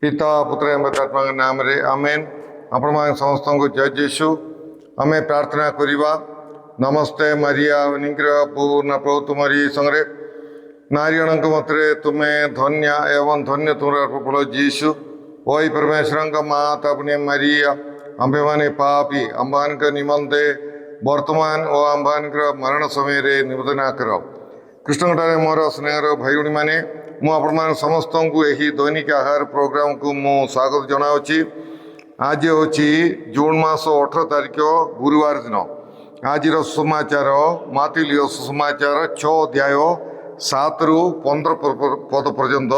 पिता पुत्र एवं नाम रे आमेन। आपण समस्त को जय जीशु। आमे प्रार्थना करिबा। नमस्ते मरिया निग्रह पूर्ण प्रभु तुमरी संगे नारीगण मध्य तुम्हें धन्य एवं धन्य तुम्हारा फल जीशु। वही परमेश्वर माता अपने मरिया आंबे माने पापी आंबान निमंते वर्तमान और आंबान मरण समय निवेदना कर। कृष्णठारे मोर स्नेहर भाई भाई मैंने मुझे समस्त को यही दैनिक आहार प्रोग्राम को मु स्वागत जनावि। आज हूँ जून मास 18 तारिख गुरुवार दिन। आज सुसमाचार मातिलियो सुसमाचार 6 अध्याय 7 रु 15 पद पर्यंत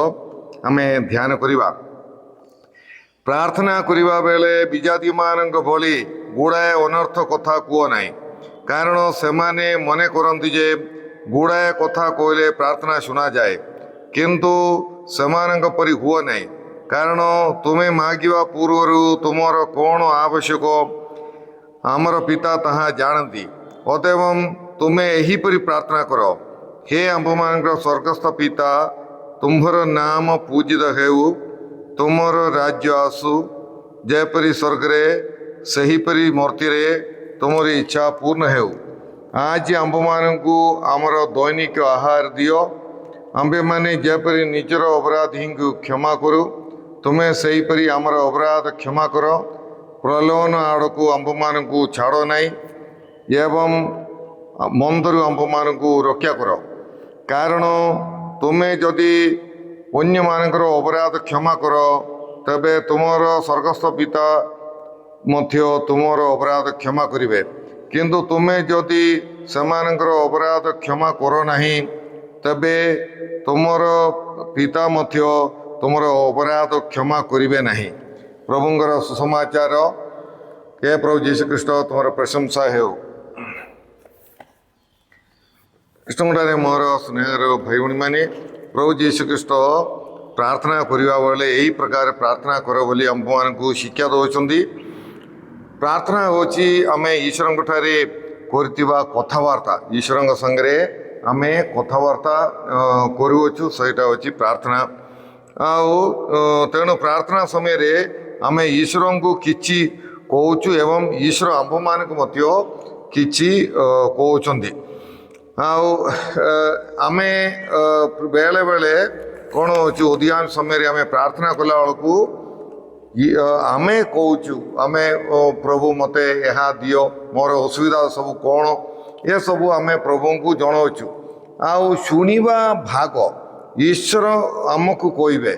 आम ध्यान करवा। प्रार्थना करने बेले विजाति मान भली गुड़ाए अनर्थ कथा कह ना, कारण से मने करती जे गुड़ाए कथा कहले प्रार्थना शुना जाए, किंतु सेमानंक परि हुआ नहीं, कारण तुम्हें मागिवा पूर्वर तुमर कौन आवश्यक आमर पिता ताहा जानती। अतएव तुम्हें यहीपरि प्रार्थना कर। हे आंबमान स्वर्गस्थ पिता, तुम्हार नाम पूजित हेउ, तुमर राज्य आसु, जयपरि स्वर्गरे सहीपरि मूर्तिरे तुमरी इच्छा पूर्ण हेउ। आज आंबमान को आमर दैनिक आहार दियो। आंबे माने जयपरि निजर अपराधी को क्षमा करू, तुम्हें सहीपरि आमर अपराध क्षमा कर। प्रलोभन आड़ को आंबमान को छाड़ नाई, एवं मंदरु आंबमान को रक्षा कर, कारण तुम्हें जदि अन्य मानकर अपराध क्षमा कर, तबे तुमर स्वर्गस्थ पिता मध्य तुमर अपराध क्षमा करिवे। किंतु तुम्हें जदि सेमानकर अपराध क्षमा कर नाही, तबे तुमर पिता मध्य तुमर अपराध क्षमा करिवे नाही। प्रभुंकर सुसमाचार। हे प्रभु जीशु ख्रीष्ट तुमर प्रशंसा हेउ। कृष्णठारे मोर स्नेहर भाई भाई मैंने प्रभु जीशु ख्रीष्ट प्रार्थना करने बेले यही प्रकार प्रार्थना कर बोली आम को शिक्षा दौरान। प्रार्थना हूँ आम ईश्वर ठारे करथिबा कथबार्ता, ईश्वर संगे आम कथबार्ता करूँ, सहीटा हूँ प्रार्थना। तेणु प्रार्थना समय आम ईश्वर को किछि कहूँ एवं ईश्वर आंब मान किछि कहउछंदी। आम बेले बेले कौन हो अधिकांश समय आम प्रार्थना कला बेलू आम कहूँ आम प्रभु मते यह दियो, मोर असुविधा सब कौन, ये सब आम प्रभु को जनाऊँ। आउ शुणा भाग ईश्वर आमको कहे,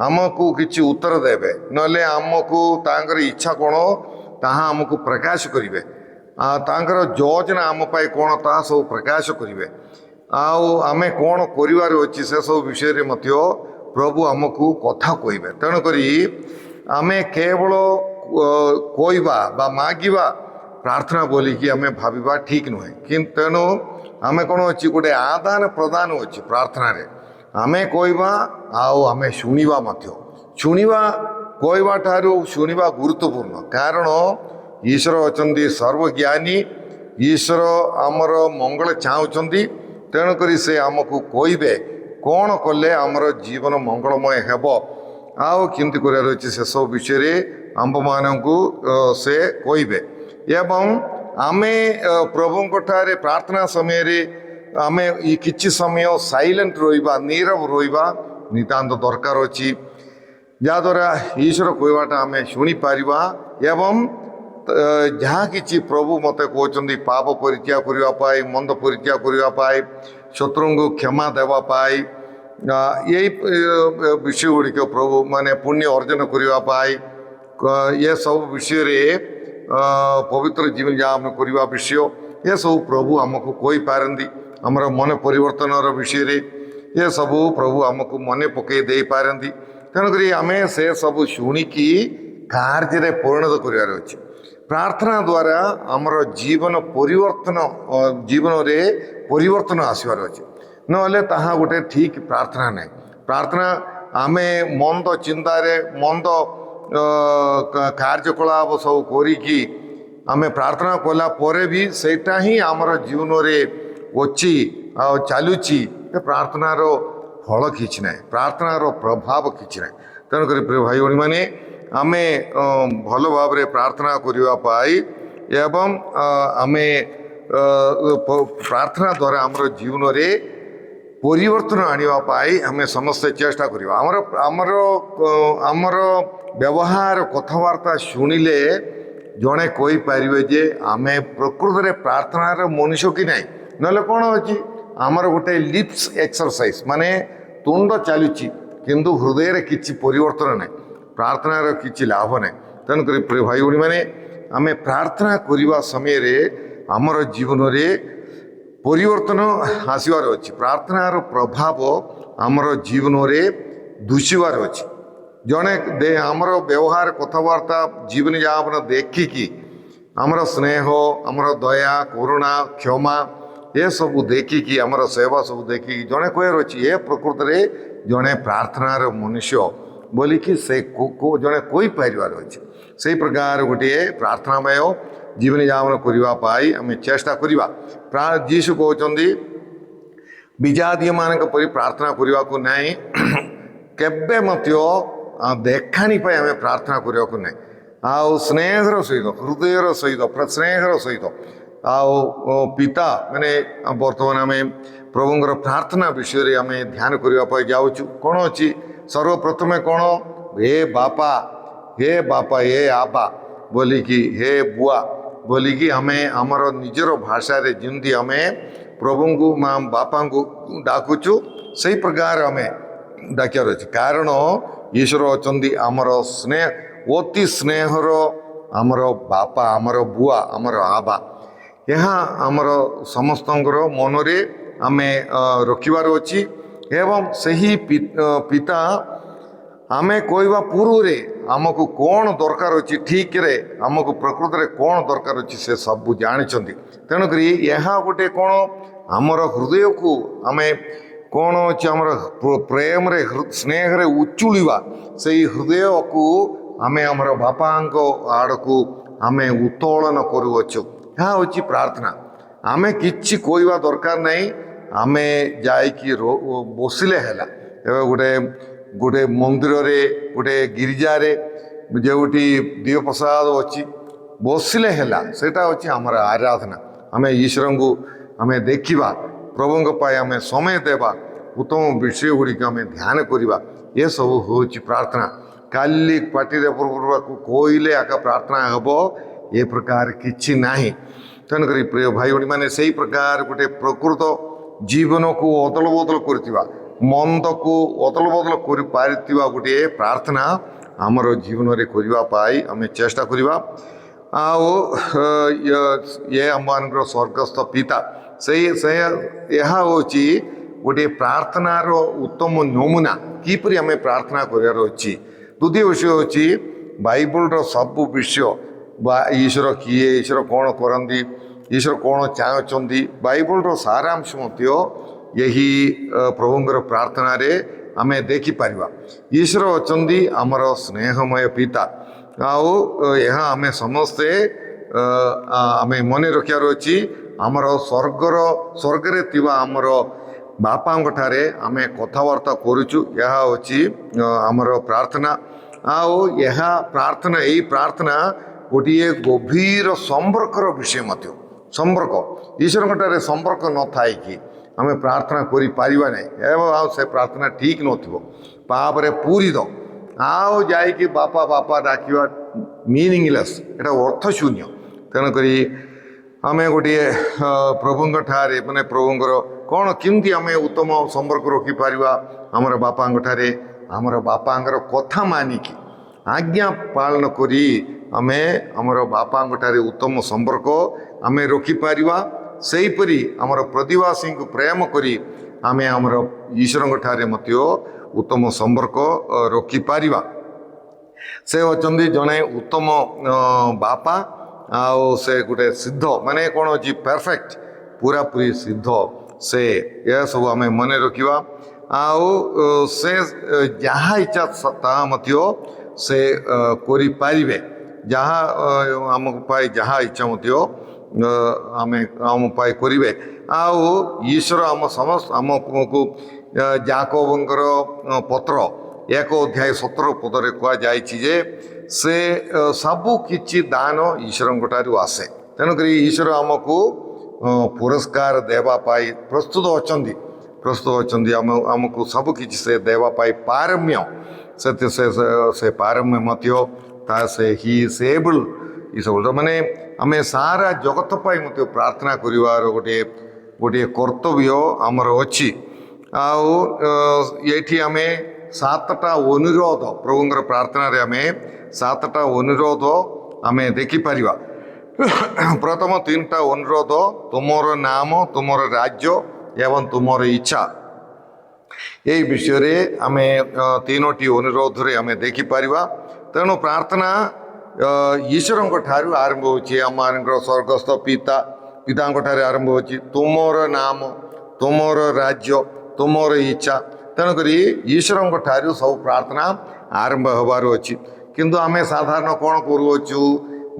आमको किसी उत्तर देवे, नले आमको तांकर इच्छा कौन ताहा आमको प्रकाश करेंगे, तांकर योजना आम पाई कौन ताहा सब प्रकाश करेंगे। आमे कौन करिवार अछि से सब विषय रे मध्य प्रभु आमको कथा कहे। तेणुकरी आमे केवल कहवा बा मागिबा प्रार्थना बोलिकी आमे भाविबा ठीक नुहे, किंतु तेणु आमे कौन अच्छी गोटे आदान प्रदान अच्छी प्रार्थना रे। आमे कहवा आमे शुणा मध्य, शुणा कहवा ठारू शुणा गुरुत्वपूर्ण, कारण ईश्वर अछंती सर्वज्ञानी, ईश्वर आमर मंगल चाहूँगी। तेणुकरी से आमको कहे कौन कले आमर जीवन मंगलमय हेब, आउ किंतु करार अच्छे से सब विषय आंब मानू से कहे। एवं आमे प्रभु ठारे प्रार्थना समय आमे किछि समय साइलेंट रहिबा, नीरव रहिबा नितांत दरकार अछि, जहाद्वारा ईश्वर कहवाटा आमे शुणी पारिबा। एवं जहाँ किछि प्रभु मते कहते पाप परित्याग करने, मंद परित्याग करने, शत्रु को क्षमा देवाई, यही विषय गुड़िक प्रभु माने पुण्य अर्जन करने, ये सब विषय रे पवित्र जीवन यापन करने विषय ये सब प्रभु आमको कही पारती। आमर मन परिवर्तन विषय रे ये सब प्रभु आमको मन पकई दे पारती। तेणुक आम से सब शुणिकी कार्य परिणत करार अच्छे। प्रार्थना द्वारा आमर जीवन परिवर्तन, जीवन रे परिवर्तन आसबार अच्छे, नले ताहा गोटे ठीक प्रार्थना नहीं। प्रार्थना आमे मंद चिंतारे मंद कार्यकलाप सब करी आमे प्रार्थना कला परे भी सेटा ही आमर जीवन रे अच्छी चलुची, प्रार्थनार फल किछि ना, प्रार्थनार प्रभाव किछि ना। ତେଣୁକରି ପ୍ରିୟ ଭାଇ ଭଉଣୀମାନେ ଆମେ ଭଲ ଭାବରେ ପ୍ରାର୍ଥନା କରିବା ପାଇଁ ଏବଂ ଆମେ ପ୍ରାର୍ଥନା ଦ୍ୱାରା ଆମର ଜୀବନରେ ପରିବର୍ତ୍ତନ ଆଣିବା ପାଇଁ ଆମେ ସମସ୍ତେ ଚେଷ୍ଟା କରିବା। ଆମର ଆମର ଆମର ବ୍ୟବହାର କଥାବାର୍ତ୍ତା ଶୁଣିଲେ ଜଣେ କହିପାରିବେ ଯେ ଆମେ ପ୍ରକୃତରେ ପ୍ରାର୍ଥନାର ମଣିଷ କି ନାହିଁ। ନହେଲେ କ'ଣ ଅଛି, ଆମର ଗୋଟେ ଲିପ୍ସ ଏକ୍ସରସାଇଜ, ମାନେ ତୁଣ୍ଡ ଚାଲୁଛି କିନ୍ତୁ ହୃଦୟରେ କିଛି ପରିବର୍ତ୍ତନ ନାହିଁ, ପ୍ରାର୍ଥନାର କିଛି ଲାଭ ନାହିଁ। ତେଣୁକରି ପ୍ରିୟ ଭାଇ ଭଉଣୀମାନେ ଆମେ ପ୍ରାର୍ଥନା କରିବା ସମୟରେ ଆମର ଜୀବନରେ ପରିବର୍ତ୍ତନ ଆସିବାର ଅଛି। ପ୍ରାର୍ଥନାର ପ୍ରଭାବ ଆମର ଜୀବନରେ ଦୁଷିବାର ଅଛି। ଜଣେ ଆମର ବ୍ୟବହାର କଥାବାର୍ତ୍ତା ଜୀବନଯାପନ ଦେଖିକି ଆମର ସ୍ନେହ, ଆମର ଦୟା, କରୁଣା, କ୍ଷମା ଏସବୁ ଦେଖିକି, ଆମର ସେବା ସବୁ ଦେଖିକି ଜଣେ କହିବାର ଅଛି ଏ ପ୍ରକୃତରେ ଜଣେ ପ୍ରାର୍ଥନାର ମନୁଷ୍ୟ ବୋଲିକି ସେ ଜଣେ କହିପାରିବାର ଅଛି। ସେଇ ପ୍ରକାର ଗୋଟିଏ ପ୍ରାର୍ଥନାମୟ ଜୀବନଯାପନ କରିବା ପାଇଁ ଆମେ ଚେଷ୍ଟା କରିବା। ଯୀଶୁ କହୁଛନ୍ତି ବିଜାତୀୟମାନଙ୍କ ପରି ପ୍ରାର୍ଥନା କରିବାକୁ ନାହିଁ, କେବେ ମଧ୍ୟ ଦେଖାଣି ପାଇଁ ଆମେ ପ୍ରାର୍ଥନା କରିବାକୁ ନାହିଁ। ଆଉ ସ୍ନେହର ସହିତ, ହୃଦୟର ସହିତ, ସ୍ନେହର ସହିତ ଆଉ ପିତା ମାନେ ବର୍ତ୍ତମାନ ଆମେ ପ୍ରଭୁଙ୍କର ପ୍ରାର୍ଥନା ବିଷୟରେ ଆମେ ଧ୍ୟାନ କରିବା ପାଇଁ ଯାଉଛୁ। କ'ଣ ଅଛି? ସର୍ବପ୍ରଥମେ କ'ଣ? ହେ ବାପା, ହେ ବାପା, ହେ ଆବା ବୋଲିକି, ହେ ବୁଆ ବୋଲିକି ଆମେ ଆମର ନିଜର ଭାଷାରେ ଯେମିତି ଆମେ ପ୍ରଭୁଙ୍କୁ ବାପାଙ୍କୁ ଡାକୁଛୁ ସେଇ ପ୍ରକାର ଆମେ ଡାକିବାର ଅଛି। କାରଣ ଈଶ୍ୱର ଅଛନ୍ତି ଆମର ସ୍ନେହ, ଅତି ସ୍ନେହର ଆମର ବାପା, ଆମର ବୁଆ, ଆମର ଆବା। ଏହା ଆମର ସମସ୍ତଙ୍କର ମନରେ ଆମେ ରଖିବାର ଅଛି। ଏବଂ ସେହି ପିତା ଆମେ କହିବା ପୂର୍ବରେ ଆମକୁ କ'ଣ ଦରକାର ଅଛି, ଠିକରେ ଆମକୁ ପ୍ରକୃତରେ କ'ଣ ଦରକାର ଅଛି ସେ ସବୁ ଜାଣିଛନ୍ତି। ତେଣୁକରି ଏହା ଗୋଟେ କ'ଣ ଆମର ହୃଦୟକୁ ଆମେ କ'ଣ ଅଛି ଆମର ପ୍ରେମରେ ସ୍ନେହରେ ଉଚ୍ଚୁଳିବା, ସେଇ ହୃଦୟକୁ ଆମେ ଆମର ବାପାଙ୍କ ଆଡ଼କୁ ଆମେ ଉତ୍ତୋଳନ କରୁଅଛୁ। ଏହା ହେଉଛି ପ୍ରାର୍ଥନା। ଆମେ କିଛି କହିବା ଦରକାର ନାହିଁ, ଆମେ ଯାଇକି ବସିଲେ ହେଲା। ଏବେ ଗୋଟେ ମନ୍ଦିରରେ, ଗୋଟେ ଗିର୍ଜାରେ ଯେଉଁଠି ଦିଅ ପ୍ରସାଦ ଅଛି, ବସିଲେ ହେଲା। ସେଇଟା ହେଉଛି ଆମର ଆରାଧନା। ଆମେ ଈଶ୍ୱରଙ୍କୁ ଆମେ ଦେଖିବା, ପ୍ରଭୁଙ୍କ ପାଇଁ ଆମେ ସମୟ ଦେବା, ଉତ୍ତମ ବିଷୟ ଗୁଡ଼ିକ ଆମେ ଧ୍ୟାନ କରିବା। ଏସବୁ ହେଉଛି ପ୍ରାର୍ଥନା। କାଲି ପାଟିରେ ପୂର୍ବକୁ କହିଲେ ଆକା ପ୍ରାର୍ଥନା ହେବ, ଏ ପ୍ରକାର କିଛି ନାହିଁ। ତେଣୁକରି ପ୍ରିୟ ଭାଇ ଭଉଣୀମାନେ ସେଇ ପ୍ରକାର ଗୋଟେ ପ୍ରକୃତ ଜୀବନକୁ ଅଦଳ ବଦଳ କରିଥିବା, ମନ୍ଦକୁ ଅଦଳ ବଦଳ କରିପାରିଥିବା ଗୋଟିଏ ପ୍ରାର୍ଥନା ଆମର ଜୀବନରେ କରିବା ପାଇଁ ଆମେ ଚେଷ୍ଟା କରିବା। ଆଉ ଇଏ ଆମମାନଙ୍କର ସ୍ୱର୍ଗସ୍ଥ ପିତା, ଏହା ହେଉଛି ଗୋଟିଏ ପ୍ରାର୍ଥନାର ଉତ୍ତମ ନମୁନା, କିପରି ଆମେ ପ୍ରାର୍ଥନା କରିବାର ଅଛି। ଦ୍ୱିତୀୟ ବିଷୟ ହେଉଛି ବାଇବଲର ସବୁ ବିଷୟ, ବା ଈଶ୍ୱର କିଏ, ଈଶ୍ୱର କ'ଣ କରନ୍ତି, ଈଶ୍ୱର କ'ଣ ଚାହୁଁଛନ୍ତି, ବାଇବଲର ସାରାଂଶ ମଧ୍ୟ ଏହି ପ୍ରଭୁଙ୍କର ପ୍ରାର୍ଥନାରେ ଆମେ ଦେଖିପାରିବା। ଈଶ୍ୱର ଅଛନ୍ତି ଆମର ସ୍ନେହମୟ ପିତା। ଆଉ ଏହା ଆମେ ସମସ୍ତେ ଆମେ ମନେ ରଖିବାର ଅଛି। ଆମର ସ୍ୱର୍ଗରେ ଥିବା ଆମର ବାପାଙ୍କ ଠାରେ ଆମେ କଥାବାର୍ତ୍ତା କରୁଛୁ, ଏହା ହେଉଛି ଆମର ପ୍ରାର୍ଥନା। ଆଉ ଏହି ପ୍ରାର୍ଥନା ଗୋଟିଏ ଗଭୀର ସମ୍ପର୍କର ବିଷୟ ମଧ୍ୟ। ସମ୍ପର୍କ, ଈଶ୍ୱରଙ୍କ ଠାରେ ସମ୍ପର୍କ ନଥାଏ କି ଆମେ ପ୍ରାର୍ଥନା କରିପାରିବା ନାହିଁ, ଏବଂ ଆଉ ସେ ପ୍ରାର୍ଥନା ଠିକ୍ ନଥିବ, ପାପରେ ପୂରିତ। ଆଉ ଯାଇକି ବାପା ବାପା ଡାକିବା ମିନିଂଲେସ୍, ଏଇଟା ଅର୍ଥଶୂନ୍ୟ। ତେଣୁକରି ଆମେ ଗୋଟିଏ ପ୍ରଭୁଙ୍କ ଠାରେ, ମାନେ ପ୍ରଭୁଙ୍କର କ'ଣ କେମିତି ଆମେ ଉତ୍ତମ ସମ୍ପର୍କ ରଖିପାରିବା ଆମର ବାପାଙ୍କ ଠାରେ? ଆମର ବାପାଙ୍କର କଥା ମାନିକି, ଆଜ୍ଞା ପାଳନ କରି ଆମେ ଆମର ବାପାଙ୍କ ଠାରେ ଉତ୍ତମ ସମ୍ପର୍କ ଆମେ ରଖିପାରିବା। ସେହିପରି ଆମର ପ୍ରତିବାସୀଙ୍କୁ ପ୍ରେମ କରି ଆମେ ଆମର ଈଶ୍ୱରଙ୍କ ଠାରେ ମଧ୍ୟ ଉତ୍ତମ ସମ୍ପର୍କ ରଖିପାରିବା। ସେ ହେଉଛନ୍ତି ଜଣେ ଉତ୍ତମ ବାପା। ଆଉ ସେ ଗୋଟେ ସିଦ୍ଧ, ମାନେ କ'ଣ ଅଛି, ପରଫେକ୍ଟ, ପୁରାପୁରି ସିଦ୍ଧ। ସେ ଏସବୁ ଆମେ ମନେ ରଖିବା। ଆଉ ସେ ଯାହା ଇଚ୍ଛା ତାହା ମଧ୍ୟ ସେ କରିପାରିବେ, ଯାହା ଆମ ପାଇଁ ଯାହା ଇଚ୍ଛା ମଧ୍ୟ ଆମ ପାଇଁ କରିବେ। ଆଉ ଈଶ୍ୱର ଆମକୁ ଯାକୋବଙ୍କର ପତ୍ର 1 ଅଧ୍ୟାୟ 17 ପଦରେ କୁହାଯାଇଛି ଯେ ସେ ସବୁ କିଛି ଦାନ ଈଶ୍ୱରଙ୍କ ଠାରୁ ଆସେ। ତେଣୁକରି ଈଶ୍ୱର ଆମକୁ ପୁରସ୍କାର ଦେବା ପାଇଁ ପ୍ରସ୍ତୁତ ଅଛନ୍ତି। ଆମକୁ ସବୁ କିଛି ସେ ଦେବା ପାଇଁ ପାରମ୍ୟ ସେ ପାରମ୍ୟ ମଧ୍ୟ ତା ସେ ହି ଇଜ୍ ଏବୁଲ୍ ଏସବୁ ମାନେ ଆମେ ସାରା ଜଗତ ପାଇଁ ମଧ୍ୟ ପ୍ରାର୍ଥନା କରିବାର ଗୋଟିଏ କର୍ତ୍ତବ୍ୟ ଆମର ଅଛି। ଆଉ ଏଇଠି ଆମେ 7ଟା ଅନୁରୋଧ ପ୍ରଭୁଙ୍କର ପ୍ରାର୍ଥନାରେ ଆମେ 7ଟା ଅନୁରୋଧ ଆମେ ଦେଖିପାରିବା। ପ୍ରଥମ 3ଟା ଅନୁରୋଧ ତୁମର ନାମ, ତୁମର ରାଜ୍ୟ ଏବଂ ତୁମର ଇଚ୍ଛା। এই ବିଷୟରେ ଆମେ 3ଟି ଅନୁରୋଧରେ ଆମେ ଦେଖିପାରିବା। ତେଣୁ ପ୍ରାର୍ଥନା ଈଶ୍ୱରଙ୍କ ଠାରୁ ଆରମ୍ଭ ହେଉଛି। ଆମମାନଙ୍କର ସ୍ୱର୍ଗସ୍ଥ ପିତାଙ୍କ ଠାରୁ ଆରମ୍ଭ ହେଉଛି। ତୁମର ନାମ, ତୁମର ରାଜ୍ୟ, ତୁମର ଇଚ୍ଛା। ତେଣୁକରି ଈଶ୍ୱରଙ୍କ ଠାରୁ ସବୁ ପ୍ରାର୍ଥନା ଆରମ୍ଭ ହେବାର ଅଛି। କିନ୍ତୁ ଆମେ ସାଧାରଣ କ'ଣ କରୁଅଛୁ?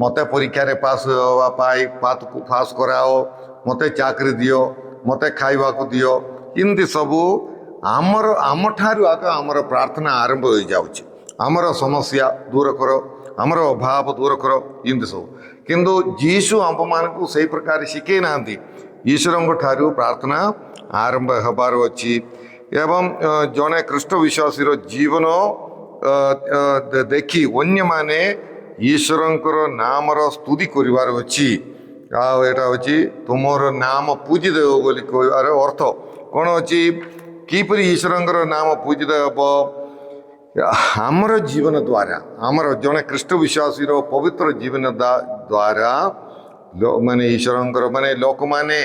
ମୋତେ ପରୀକ୍ଷାରେ ପାସ୍ ହେବା ପାଇଁ ପାସ୍ କରାଅ, ମୋତେ ଚାକିରି ଦିଅ, ମୋତେ ଖାଇବାକୁ ଦିଅ, ଏମିତି ସବୁ ଆମଠାରୁ ଆଗ ଆମର ପ୍ରାର୍ଥନା ଆରମ୍ଭ ହୋଇଯାଉଛି। ଆମର ସମସ୍ୟା ଦୂର କର, ଆମର ଅଭାବ ଦୂର କର, ଏମିତି ସବୁ। କିନ୍ତୁ ଯୀଶୁ ଆମମାନଙ୍କୁ ସେଇ ପ୍ରକାର ଶିଖେଇ ନାହାନ୍ତି। ଈଶ୍ୱରଙ୍କ ଠାରୁ ପ୍ରାର୍ଥନା ଆରମ୍ଭ ହେବାର ଅଛି। ଏବଂ ଜଣେ ଖ୍ରୀଷ୍ଟ ବିଶ୍ୱାସୀର ଜୀବନ ଦେଖି ଅନ୍ୟମାନେ ଈଶ୍ୱରଙ୍କର ନାମର ସ୍ତୁତି କରିବାର ଅଛି। ଆଉ ଏଇଟା ହେଉଛି ତୁମର ନାମ ପୂଜିତ ହେବ ବୋଲି କହିବାର ଅର୍ଥ କ'ଣ ଅଛି? କିପରି ଈଶ୍ୱରଙ୍କର ନାମ ପୂଜିତ ହେବ? ଆମର ଜୀବନ ଦ୍ୱାରା, ଆମର ଜଣେ ଖ୍ରୀଷ୍ଟ ବିଶ୍ୱାସୀର ପବିତ୍ର ଜୀବନ ଦ୍ୱାରା ମାନେ ଈଶ୍ୱରଙ୍କର ମାନେ ଲୋକମାନେ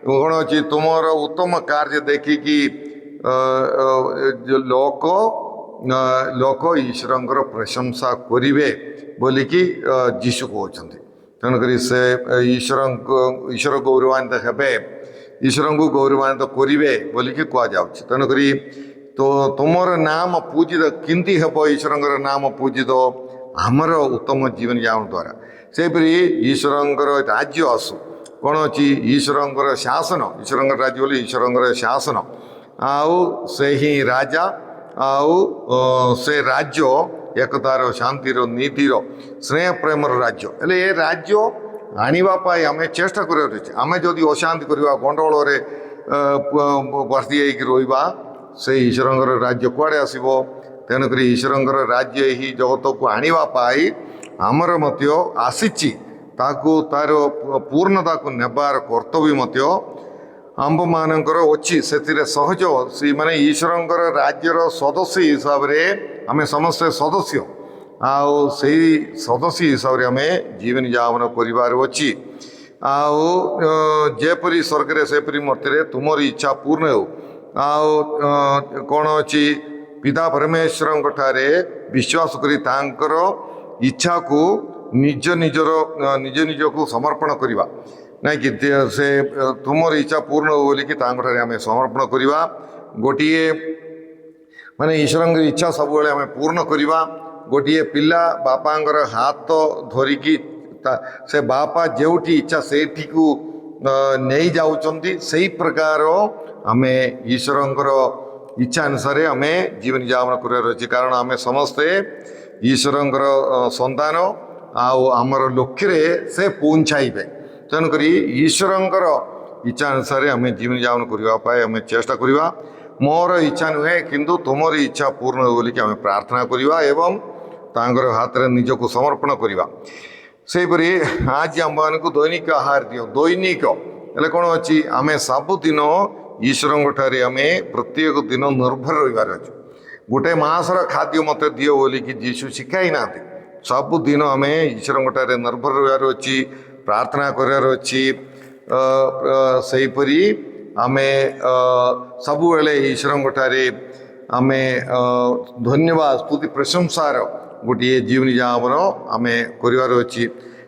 କ'ଣ ଅଛି? ତୁମର ଉତ୍ତମ କାର୍ଯ୍ୟ ଦେଖିକି ଲୋକ ଈଶ୍ୱରଙ୍କର ପ୍ରଶଂସା କରିବେ ବୋଲିକି ଯୀଶୁ କହୁଛନ୍ତି। ତେଣୁକରି ସେ ଈଶ୍ୱର ଗୌରବାନ୍ୱିତ ହେବେ, ଈଶ୍ୱରଙ୍କୁ ଗୌରବାନ୍ୱିତ କରିବେ ବୋଲିକି କୁହାଯାଉଛି। ତେଣୁକରି ତୁମର ନାମ ପୂଜିତ କେମିତି ହେବ? ଈଶ୍ୱରଙ୍କର ନାମ ପୂଜିତ ଆମର ଉତ୍ତମ ଜୀବନଯାପନ ଦ୍ୱାରା। ସେହିପରି ଈଶ୍ୱରଙ୍କର ରାଜ୍ୟ ଆସୁ। କ'ଣ ଅଛି? ଈଶ୍ୱରଙ୍କର ଶାସନ, ଈଶ୍ୱରଙ୍କର ରାଜ୍ୟ ବୋଲି ଈଶ୍ୱରଙ୍କର ଶାସନ। ଆଉ ସେହି ରାଜା, ଆଉ ସେ ରାଜ୍ୟ ଏକତାର, ଶାନ୍ତିର, ନୀତିର, ସ୍ନେହ ପ୍ରେମର ରାଜ୍ୟ। ହେଲେ ଏ ରାଜ୍ୟ ଆଣିବା ପାଇଁ ଆମେ ଚେଷ୍ଟା କରିବାର ଅଛି। ଆମେ ଯଦି ଅଶାନ୍ତି କରିବା, ଗଣ୍ଡଗୋଳରେ ବର୍ତ୍ତି ହେଇକି ରହିବା, ସେଇ ଈଶ୍ୱରଙ୍କର ରାଜ୍ୟ କୁଆଡ଼େ ଆସିବ? ତେଣୁକରି ଈଶ୍ୱରଙ୍କର ରାଜ୍ୟ ଏହି ଜଗତକୁ ଆଣିବା ପାଇଁ ଆମର ମଧ୍ୟ ଆସିଛି। ତାର ପୂର୍ଣ୍ଣତାକୁ ନେବାର କର୍ତ୍ତବ୍ୟ ମଧ୍ୟ ଆମ୍ଭମାନଙ୍କର ଅଛି। ସେଥିରେ ସହଜ ମାନେ ଈଶ୍ୱରଙ୍କର ରାଜ୍ୟର ସଦସ୍ୟ ହିସାବରେ ଆମେ ସମସ୍ତେ ସଦସ୍ୟ। ଆଉ ସେଇ ସଦସ୍ୟ ହିସାବରେ ଆମେ ଜୀବନଯାପନ କରିବାର ଅଛି। ଆଉ ଯେପରି ସ୍ୱର୍ଗରେ ସେପରି ମର୍ତ୍ତ୍ୟରେ ତୁମର ଇଚ୍ଛା ପୂର୍ଣ୍ଣ ହେଉ। ଆଉ କ'ଣ ଅଛି? ପିତା ପରମେଶ୍ୱରଙ୍କ ଠାରେ ବିଶ୍ୱାସ କରି ତାଙ୍କର ଇଚ୍ଛାକୁ ନିଜକୁ ସମର୍ପଣ କରିବା। ନାଇଁକି ସେ ତୁମର ଇଚ୍ଛା ପୂର୍ଣ୍ଣ ହେଉ ବୋଲିକି ତାଙ୍କଠାରେ ଆମେ ସମର୍ପଣ କରିବା। ଗୋଟିଏ ମାନେ ଈଶ୍ୱରଙ୍କର ଇଚ୍ଛା ସବୁବେଳେ ଆମେ ପୂର୍ଣ୍ଣ କରିବା। ଗୋଟିଏ ପିଲା ବାପାଙ୍କର ହାତ ଧରିକି ସେ ବାପା ଯେଉଁଠି ଇଚ୍ଛା ସେଇଠିକୁ ନେଇ ଯାଉଛନ୍ତି, ସେଇ ପ୍ରକାର ଆମେ ଈଶ୍ୱରଙ୍କର ଇଚ୍ଛା ଅନୁସାରେ ଆମେ ଜୀବନଯାପନ କରିବାର ଅଛି। କାରଣ ଆମେ ସମସ୍ତେ ଈଶ୍ୱରଙ୍କର ସନ୍ତାନ, ଆଉ ଆମର ଲକ୍ଷ୍ୟରେ ସେ ପହଞ୍ଚାଇବେ। ତେଣୁକରି ଈଶ୍ୱରଙ୍କର ଇଚ୍ଛା ଅନୁସାରେ ଆମେ ଜୀବନଯାପନ କରିବା ପାଇଁ ଆମେ ଚେଷ୍ଟା କରିବା। ମୋର ଇଚ୍ଛା ନୁହେଁ, କିନ୍ତୁ ତୁମର ଇଚ୍ଛା ପୂର୍ଣ୍ଣ ହେଉ ବୋଲିକି ଆମେ ପ୍ରାର୍ଥନା କରିବା ଏବଂ ତାଙ୍କର ହାତରେ ନିଜକୁ ସମର୍ପଣ କରିବା। ସେହିପରି ଆଜି ଆମମାନଙ୍କୁ ଦୈନିକ ଆହାର ଦିଅ। ଦୈନିକ ହେଲେ କ'ଣ ଅଛି? ଆମେ ସବୁଦିନ ଈଶ୍ୱରଙ୍କ ଠାରେ ଆମେ ପ୍ରତ୍ୟେକ ଦିନ ନିର୍ଭର ରହିବାର ଅଛି। ଗୋଟେ ମାସର ଖାଦ୍ୟ ମୋତେ ଦିଅ ବୋଲିକି ଯୀଶୁ ଶିଖାଇ ନାହାନ୍ତି। ସବୁଦିନ ଆମେ ଈଶ୍ୱରଙ୍କ ଠାରେ ନିର୍ଭର ରହିବାର ଅଛି, ପ୍ରାର୍ଥନା କରିବାର ଅଛି। ସେହିପରି ଆମେ ସବୁବେଳେ ଈଶ୍ୱରଙ୍କ ଠାରେ ଆମେ ଧନ୍ୟବାଦ, ସ୍ତୁତି, ପ୍ରଶଂସାର ଗୋଟିଏ ଜୀବନଯାପନ ଆମେ କରିବାର ଅଛି।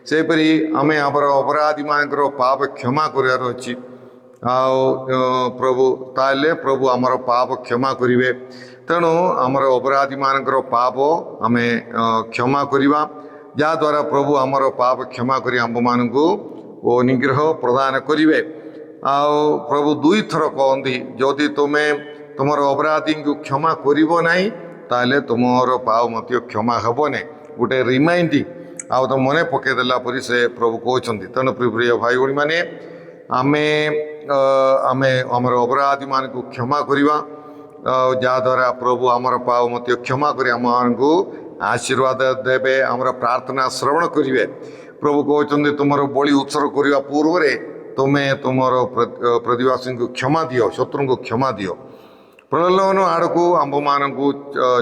ସେହିପରି ଆମେ ଆମର ଅପରାଧୀମାନଙ୍କର ପାପ କ୍ଷମା କରିବାର ଅଛି। ଆଉ ତାହେଲେ ପ୍ରଭୁ ଆମର ପାପ କ୍ଷମା କରିବେ। ତେଣୁ ଆମର ଅପରାଧୀମାନଙ୍କର ପାପ ଆମେ କ୍ଷମା କରିବା, ଯାହାଦ୍ୱାରା ପ୍ରଭୁ ଆମର ପାପ କ୍ଷମା କରି ଆମ୍ଭମାନଙ୍କୁ ଅନୁଗ୍ରହ ପ୍ରଦାନ କରିବେ। ଆଉ ପ୍ରଭୁ 2 ଥର କହନ୍ତି, ଯଦି ତୁମେ ତୁମର ଅପରାଧୀଙ୍କୁ କ୍ଷମା କରିବ ନାହିଁ, ताहले तुमर पाप मध्य क्षमा हेबने गोटे रिमाइंडिंग आउ तो मन पकईदेला परी से प्रभु कहते। तेणु प्रिय भाई भाई मैंने आमे आमे आमर अपराधी मान को क्षमा करवा जहाद्वारा प्रभु आमर पाप मध्य क्षमा कर आम को आशीर्वाद देवे आमर प्रार्थना श्रवण करेंगे। प्रभु कहते तुम बलि उत्सर्ग करने पूर्व तुम्हें तुमर प्रतिवासी को क्षमा दियो शत्रु को क्षमा दियो। प्रलोभन आड़ को आंब मान को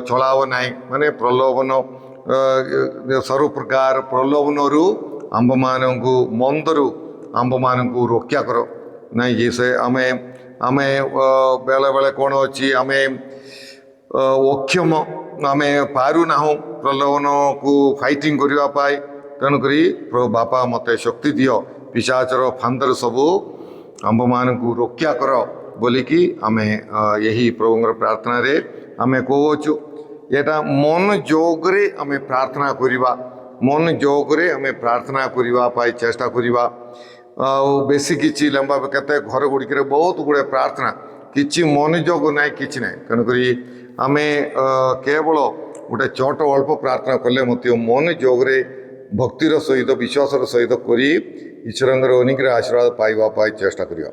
चलाव ना माने प्रलोभन सर्व प्रकार प्रलोभन आंब मान को मंदरू आंब मान को रोक्या कर नहीं जैसे आमे आमे बेले बेले कौन अच्छी आमे अक्षम आमे पारू ना प्रलोभन को फाइटिंग करने तेणुक प्रभु बापा मत शक्ति दियो पिशाचर फांदर सबू आंब मान को रोक्या कर बोलिकी आमे यही प्रभु प्रार्थना रे आमे कहूँ यहाँ मन जोगरे आमे प्रार्थना करिबा मन जोगरे आमे प्रार्थना करने चेष्टा करवा बेसी किसी लंबा केते घर गुड़िक बहुत गुड़े प्रार्थना किसी मनोजोग ना कि ना तेणुक आमे केवल गोटे छोट अल्प प्रार्थना कले मत मन जोगरे भक्तिर सहित विश्वासर सहित कर ईश्वर अनुग्रह आशीर्वाद पाइबा चेष्टा करिया।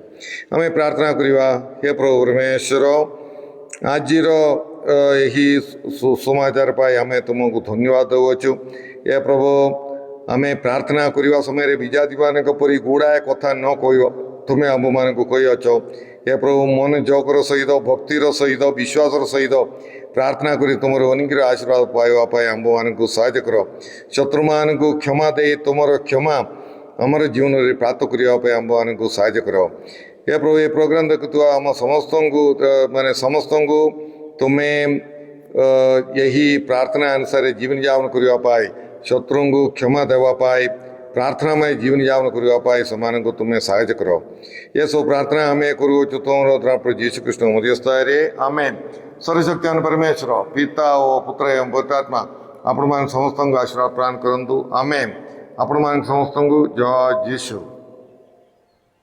आमे प्रार्थना करिवा। हे प्रभु परमेश्वर आज यही सुसमाचार पाई आमे तुमको धन्यवाद देवछु। हे प्रभु आमे प्रार्थना करने समय विजाति मान परी गुड़ाए कथा न कह तुम्हें आम मान को कहीअछ। हे प्रभु मन जोगर सहित भक्तिर सहित विश्वासर सहित प्रार्थना करी तुमर अनुग्रह आशीर्वाद पाइबा आम मान को साहाय्य कर। शत्रु मान को क्षमा दे तुमर क्षमा आमर जीवन में प्राप्त करने आम मान को साहाय्य कर। हे प्रभु ये प्रोग्राम देखुवा आम समस्त को माने समस्त को तुम्हें यही प्रार्थना अनुसार जीवन यापन करने शत्रु को क्षमा देवाई प्रार्थना में जीवन यापन करने से को तुम्हें साहाय्य कर। ये सब प्रार्थना आम करुचु तुम जीशु कृष्ण मध्यस्थाय आमेन। सर्वशक्तिमान परमेश्वर पिता और पुत्र एवं पवित्रात्मा आपण मान समस्त आशीर्वाद प्रदान करंतु आमेन। आपण मान समस्त जय जीशु।